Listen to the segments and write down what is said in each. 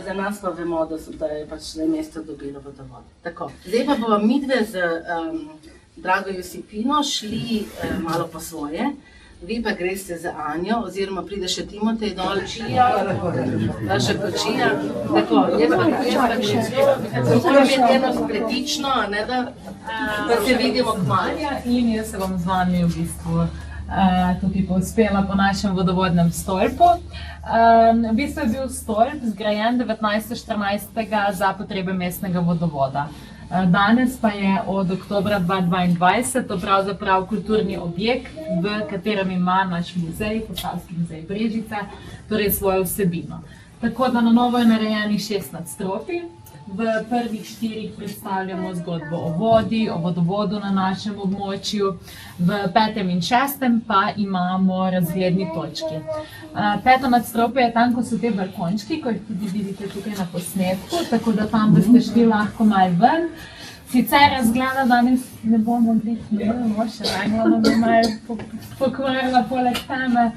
za nas pa vemo, da je pač mesto dobilo vodovod. Tako, zdaj pa bomo midve z drago Josipino šli malo po svoje. Vi pa greste za Anjo, oziroma pride še Timotej dol, vaša kočija. Tako, jaz pa moram imeti eno spletično, da se vidimo kmalu. In jaz se bom z vami v bistvu tukaj povzpela po našem vodovodnem stolpu. V bistvu je bil stolp zgrajen 1914. za potrebe mestnega vodovoda. Danes pa je od oktobra 2022 to pravzaprav kulturni objekt, v katerem ima naš muzej, Posavski muzej Brežice, torej svojo vsebino. Tako da na novo je narejenih 6 nadstropij. V prvih 4 predstavljamo zgodbo o vodi, o vodovodu na našem območju, v 5. in 6. pa imamo razgledni točki. 5. nadstropje je tam, ko so te balkončki, ko jih tudi vidite tukaj na posnetku, tako da tam boste šli lahko malo ven. Sicer razgleda danes ne bomo še najbolj bi malo pokvarila poleg teme,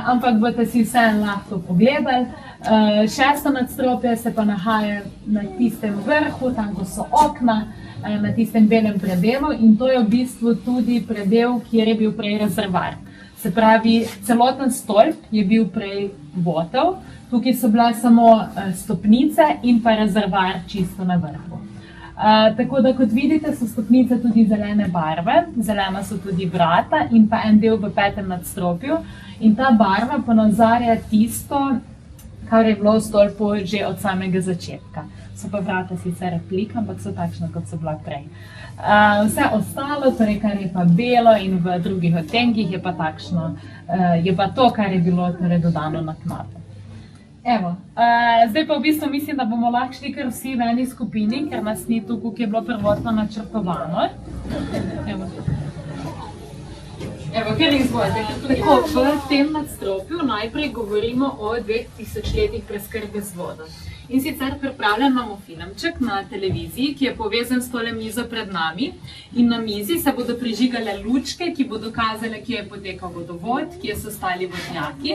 ampak boste si vseeno lahko pogledali. 6. nadstropje se pa nahaja na tistem vrhu, tam ko so okna, na tistem belem predelu in to je v bistvu tudi predel, kjer je bil prej rezervoar. Se pravi, celoten stolp je bil prej votel, tukaj so bile samo stopnice in pa rezervoar čisto na vrhu. Tako da, kot vidite, so stopnice tudi zelene barve, zelena so tudi vrata in pa en del v 5. nadstropju in ta barva ponazarja tisto, kar je bilo v stolpu že od samega začetka. So pa vrata sicer replika, ampak so takšne, kot so bila prej. Vse ostalo, torej kar je pa belo in v drugih odtenkih, je pa takšno, je pa to, kar je bilo torej dodano naknadno. Evo, zdaj pa v bistvu mislim, da bomo lahko šli kar vsi v eni skupini, ker nas ni tukaj, ki je bilo prvotno načrtovano. Evo, kjer izvojite. Tako, v tem nadstropju najprej govorimo o 2000 letih preskrbe z vodo. In sicer pripravljen imamo filmček na televiziji, ki je povezan s tole mizo pred nami. In na mizi se bodo prižigale lučke, ki bodo kazale, kje je potekal vodovod, kje so stali vodnjaki.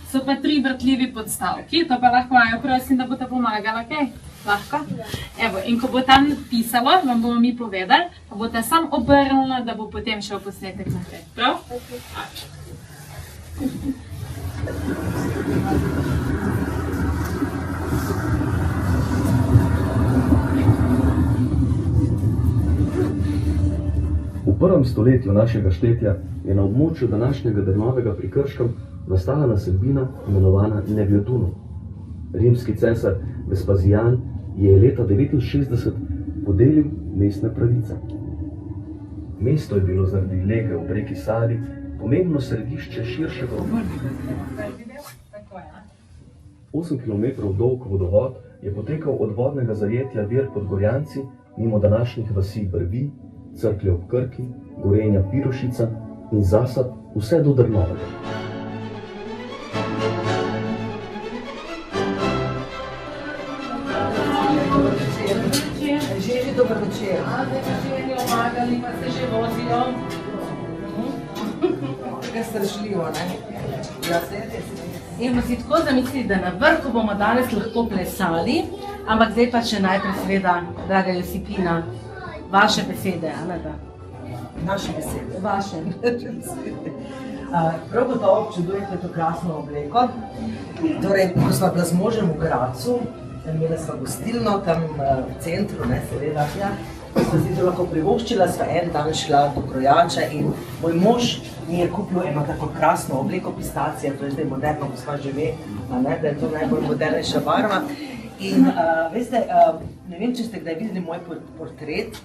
So pa 3 vrtljivi podstavki, to pa lahko vajo prosim, da boste pomagala, kaj? Lahko? Evo, in ko bo tam pisalo, vam bomo mi povedali, pa boste sam obrnili, da bo potem šel posnetek naprej. Prav? V 1. stoletju našega štetja je na območju današnjega Drnovega pri Krškem nastala naselbina imenovana Nevjodunum. Rimski cesar Vespazijan je leta 69 podelil mestne pravice. Mesto je bilo zaradi lege ob reki Savi pomembno središče širšega območja. 8 km dolg vodovod je potekal od vodnega zajetja Vir pod Gorjanci mimo današnjih vasi Brvi, Cerklje ob Krki, Gorenja Pirošica in Zasad vse do Drnovega. Želi, dober večer. Zdaj pa želi omagali, pa se že vozijo. Kaj strašljivo, ne? Ja, se je. In bomo si tako zamislili, da na vrhu bomo danes lahko plesali, ampak zdaj pa še najprej seveda, draga Josipina, vaše besede, Anada. Naše besede. Vaše. Prav gotovo občudujete to krasno obleko. Torej, ko sva bila z možem v Gradcu, imela sva gostilno tam v centru, ne, seveda. Sva si to lahko privoščila, sva en dan šla do krojača in moj mož mi je kupil eno tako krasno obleko pistacije, to je zdaj moderno, ko sva že ve, da je to najbolj modernejša barva. In veste, ne vem, če ste kdaj videli moj portret,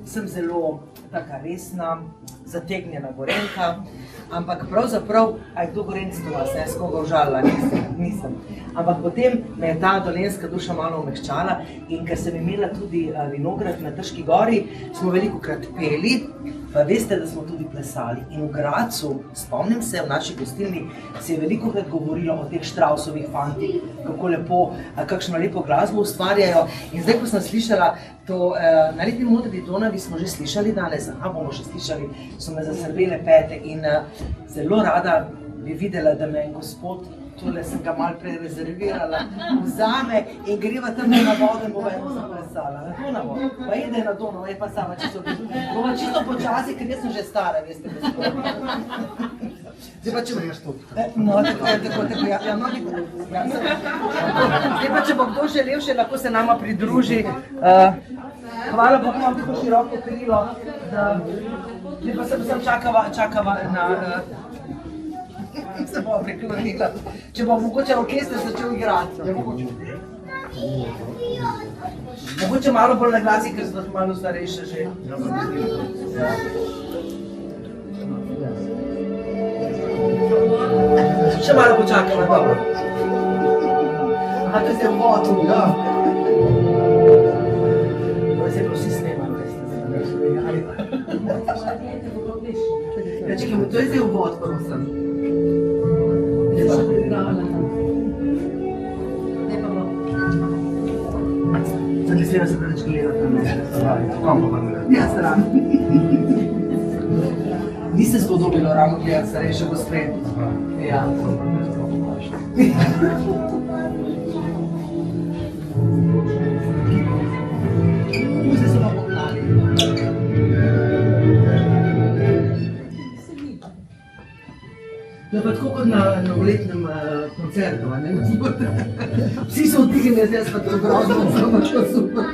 sem zelo taka resna, zategnjena Gorenjka, ampak pravzaprav, aj kdo Gorenjc do vas, jaz koga užalila, nisem. Ampak potem me je ta dolenjska duša malo omehčala in ker sem imela tudi vinograd na Trški gori, smo velikokrat peli, pa veste, da smo tudi plesali. In v Gradcu, spomnim se, v naši gostilni se je velikokrat govorilo o teh Štrausovih fantih, kako lepo, kakšno lepo glasbo ustvarjajo. In zdaj, ko sem slišala to, na Lepi modri Donavi smo že slišali danes, bomo še slišali, so me zasrbele pete in zelo rada bi videla, da me Gospod tole sem ga malo prej rezervirala, vzame in greva tam na vodo in bova eno zaplesala. Na Donavo, pa ide na Donavo, je pa sama čisto bova čisto počasi, ker jaz sem že stara, veste, gospod. Zdaj pa če no, tako, ja, mnogi zdaj pa če bo kdo želel še, lahko se nama pridruži. Hvala Bogu, imam tako široko krilo, da zdaj pa sem čakava na se bova priklonila. Če bo mogoče orkester začel igrati. Mogoče malo bolj na glasi, ker so malo starejše že. Še malo počakamo, dobro. Aha, to je zdaj uvod, ja. To je zdaj vsi snemali, veste, ja, čekaj, to je zdaj uvod, prosim. Ne pa pripravljena tam. Ne pa bo. Zdaj mislim, se preveč gledati tam, ne? Kam pa ne? Ja, stran. Ni se spodobilo ravno gledati starejše gospe. Ja. Vse so pa pognali. To je pa tako kot na novoletnem koncertu, ne? Vsi so vdihnili, zdaj pa to grozno, samo čo super.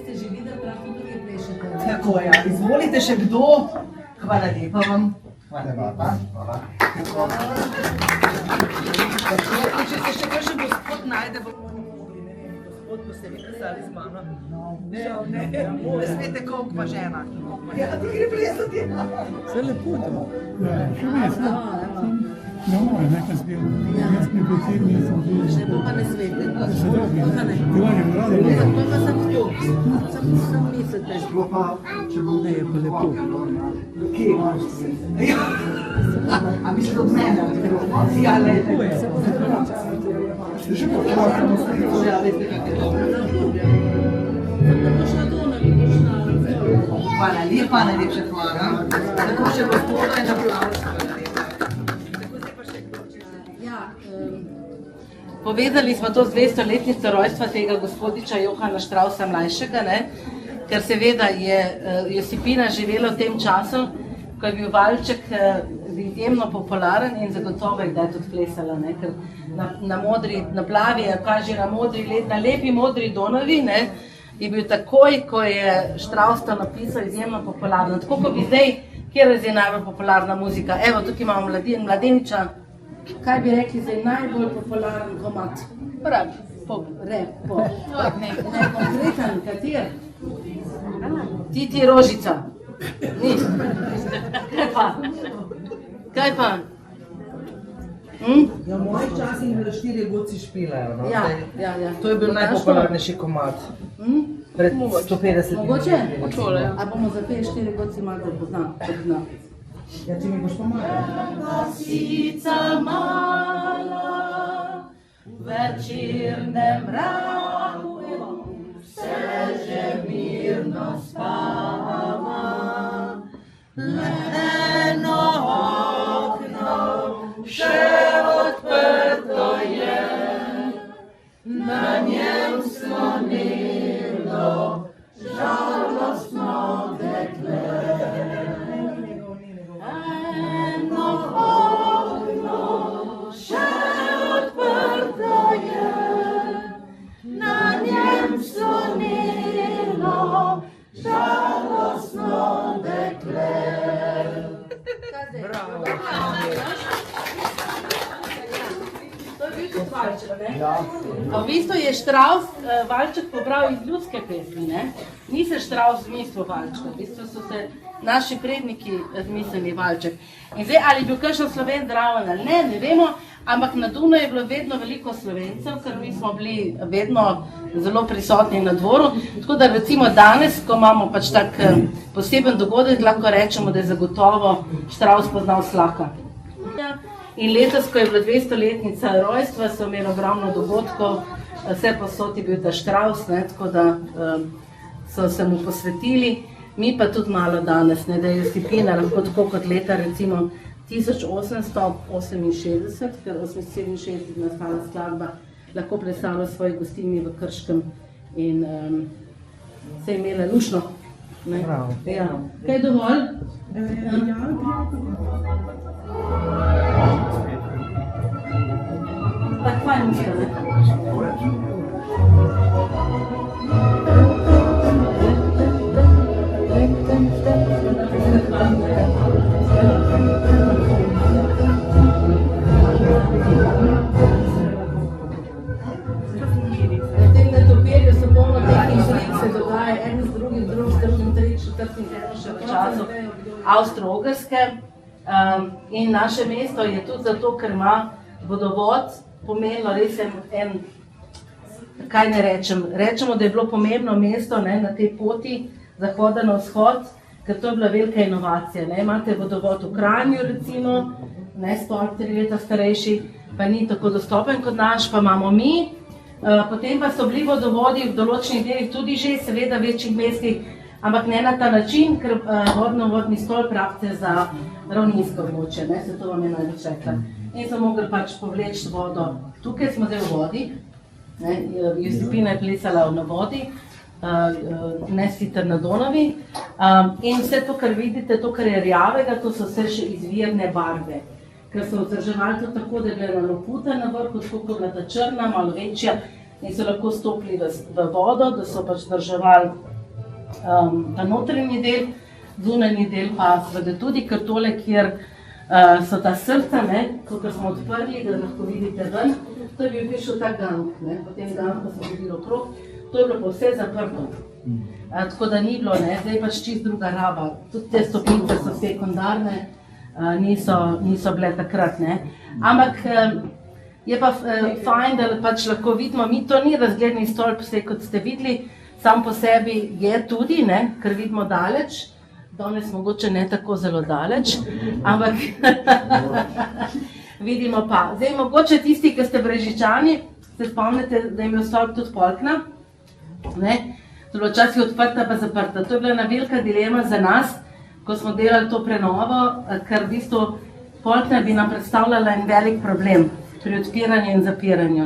Ste že videli, prav tudi plešete? Tako, ja. Izvolite še kdo? Hvala lepa vam. Hvala lepa. Če se še kakšen gospod najde, bomo mogli, ne vem, gospod, ko ste vi pisali z mano. Ne smete koliko pa žena. Ja, ti gre plesati. Vse lepo to. Še vmes, ne? No, nekaj zbira. Jaz mi posebno sem bil. Še bo pa ne svete. Še drugi, ne? Ti valjim rado. To pa sem tu. Sam mislite. Bo pa, če bo ne, je pa lepo. Kje? A mislim od mene? Ja, lejte. Še počakamo. Ja, veste, kak je to. Hvala lepa, najlepša hvala. Tako še gospoda in aplavz. Povedali smo to z 200-letnico rojstva tega gospodiča Johana Straussa mlajšega, ne? Ker seveda je Josipina živela v tem času, ko je bil valček izjemno popularen in zagotovo je kdaj tudi plesala, ne? Ker na plavi, kaže na lepi modri Donavi, ne? Je bil takoj, ko je Strauss to napisal, izjemno popularen. Tako kot bi zdaj, kjer je najbolj popularna muzika. Evo, tukaj imamo mladeniča. Kaj bi rekli zdaj najbolj popularen komad? Rap, pop, ne konkreten, kater? Ti Rožica. Ni. Kaj pa? Ja, v mojih časih je bilo 4 godci špilajo, no? Ja. To je bil najpopularnejši komad. Pred 150 leti. Mogoče? A bomo zapeli 4 godci malo poznam? Ja, ti mi boš pomagal. Kosica mala, večernem mraku, vse že mirno spava. Le eno okno še odprto je, na njem slonilo žalostno dekle. V bistvu je Strauss valček pobral iz ljudske pesmi, ne? Ni se Strauss zmislil valčka, v bistvu so se naši predniki zmislili valček. In zdaj, ali je bil kakšen Sloven zraven ali ne, ne vemo, ampak na Dunaju je bilo vedno veliko Slovencev, ker mi smo bili vedno zelo prisotni na dvoru. Tako da recimo danes, ko imamo pač tak poseben dogodek, lahko rečemo, da je zagotovo Strauss poznal Slaka. In letos, ko je bila 200-letnica rojstva, so imeli ogromno dogodkov, vse posod je bil ta Strauss, ne, tako da so se mu posvetili. Mi pa tudi malo danes, ne, da je Josipina lahko tako kot leta recimo 1868, ker 1867 je nastala skladba, lahko predstavlja svoji gostilni v Krškem in se je imela lušno. Ja. Kaj je dovolj? Tako fajn muska, ne? Avstro-Ogrske in naše mesto je tudi zato, ker ima vodovod pomenilo res kaj ne rečemo, da je bilo pomembno mesto na tej poti zahoda na vzhod, ker to je bila velika inovacija. Imate vodovod v Kranju recimo, stolp 3 leta starejši, pa ni tako dostopen kot naš, pa imamo mi. Potem pa so bili vodovodi v določenih delih tudi že, seveda v večjih mestih, ampak ne na ta način, ker vodno-vodni stolp rabite za ravninsko območje, se to vam je največ rekla. In so mogli pač povleči vodo. Tukaj smo zdaj v vodi, Josipina je plesala na vodi, ne sicer na Donavi. In vse to, kar vidite, to, kar je rjavega, to so vse še izvirne barve. Ker so vzdrževali to tako, da je bila naloputa na vrhu, tako kot bila ta črna, malo večja, in so lahko stopili v vodo, da so pač vzdrževali ta notranji del, zunanji del pa seveda tudi, ker tole, kjer so ta srca, kot smo odprli, da lahko vidite ven, to je bil prišel ta gang, potem gang, ko smo dobili okrog, to je bilo pa vse zaprto. Tako da ni bilo, zdaj pač čist druga raba, tudi te stopnice so sekundarne, niso bile takrat, ampak je pa fajn, da pač lahko vidimo, mi to ni razgledni stolp, vse kot ste videli, sam po sebi je tudi, ker vidimo daleč, danes mogoče ne tako zelo daleč, ampak vidimo pa. Zdaj mogoče tisti, ki ste Brežičani, se spomnite, da je imel stolp tudi polkna, to je bilo včasih odprta pa zaprta. To je bila ena velika dilema za nas, ko smo delali to prenovo, ker v bistvu polkna bi nam predstavljala en velik problem pri odpiranju in zapiranju,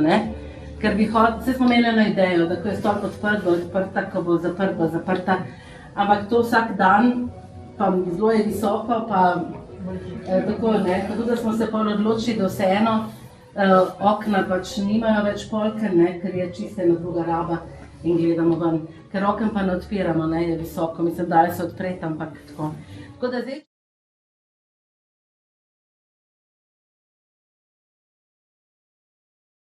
ker vse smo imeli eno idejo, da ko je stolp odprt, bo odprta, ko bo zaprta, ampak to vsak dan, pa zelo je visoko, pa tako, tako da smo se pol odločili, da vseeno okna pač nimajo več polken, ker je čisto ena druga raba in gledamo ven, ker oken pa ne odpiramo, je visoko, mislim, da se odpreti, ampak tako.